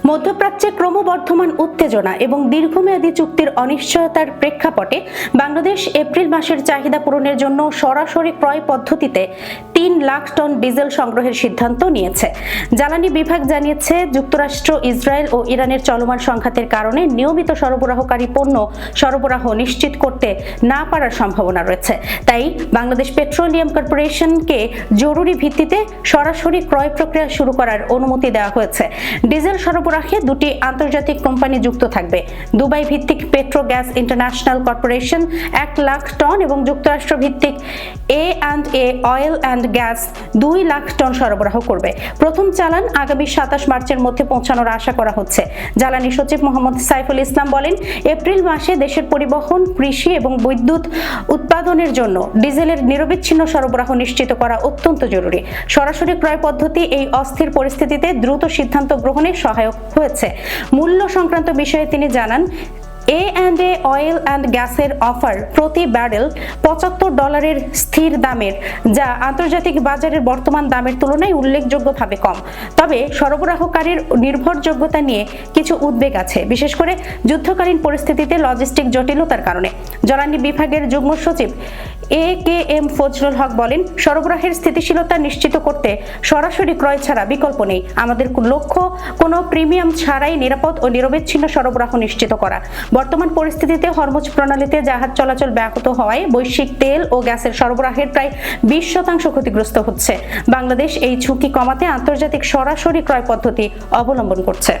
মধ্যপ্রাচ্যে ক্রমবর্ধমান উত্তেজনা এবং দীর্ঘমেয়াদী চুক্তির অনিশ্চয়তার প্রেক্ষাপটে বাংলাদেশ এপ্রিল মাসের চাহিদা পূরণের জন্য সরাসরি ক্রয় পদ্ধতিতে 3 লাখ টন ডিজেল সংগ্রহের সিদ্ধান্ত নিয়েছে। জ্বালানি বিভাগ জানিয়েছে, যুক্তরাষ্ট্র, ইসরায়েল ও ইরানের চলমান সংঘাতের কারণে নিয়মিত সরবরাহকারী পণ্য সরবরাহ নিশ্চিত করতে না পারার সম্ভাবনা রয়েছে। তাই বাংলাদেশ পেট্রোলিয়াম কর্পোরেশনকে জরুরি ভিত্তিতে সরাসরি ক্রয় প্রক্রিয়া শুরু করার অনুমতি দেওয়া হয়েছে। ডিজেল সরবরাহে দুটি আন্তর্জাতিক কোম্পানি যুক্ত থাকবে। দুবাই ভিত্তিক petro gas international corporation 1 lakh ton এবং যুক্তরাষ্ট্র ভিত্তিক A&A oil and gas 2 lakh ton সরবরাহ করবে। প্রথম চালান আগামী 27 মার্চের মধ্যে পৌঁছানোর আশা করা হচ্ছে। জ্বালানি সচিব মোহাম্মদ সাইফুল ইসলাম বলেন, এপ্রিল মাসে দেশের পরিবহন, কৃষি এবং বিদ্যুৎ উৎপাদনের জন্য ডিজেলের নিরবিচ্ছিন্ন সরবরাহ নিশ্চিত করা অত্যন্ত জরুরি। সরাসরি ক্রয় পদ্ধতি এই অস্থির পরিস্থিতিতে দ্রুত সিদ্ধান্ত গ্রহণে সহায়ক হয়েছে। মূল্য সংক্রান্ত বিষয়ে তিনি জানান, A&A অয়েল অ্যান্ড গ্যাসের অফার প্রতি ব্যারেল $75 স্থির দামের, যা আন্তর্জাতিক বাজারের বর্তমান দামের তুলনায় উল্লেখযোগ্যভাবে কম। তবে সরবরাহকারীর নির্ভরযোগ্যতা নিয়ে কিছু উদ্বেগ আছে, বিশেষ করে যুদ্ধকালীন পরিস্থিতিতে লজিস্টিক জটিলতার কারণে। জ্বালানি বিভাগের যুগ্ম সচিব AKM ফজলুল হক বলেন, সরবরাহের স্থিতিশীলতা নিশ্চিত করতে সরাসরি ক্রয় ছাড়া বিকল্প নেই। আমাদের লক্ষ্য কোনো প্রিমিয়াম ছাড়াই নিরাপদ ও নিরবিচ্ছিন্ন সরবরাহ নিশ্চিত করা। বর্তমান পরিস্থিতিতে হরমুজ প্রণালীতে জাহাজ চলাচল ব্যাহত হওয়ায় বৈশ্বিক তেল ও গ্যাসের সরবরাহের প্রায় 20% ক্ষতিগ্রস্ত হচ্ছে। বাংলাদেশ এই ঝুঁকি কমাতে আন্তর্জাতিক সরাসরি ক্রয় পদ্ধতি অবলম্বন করছে।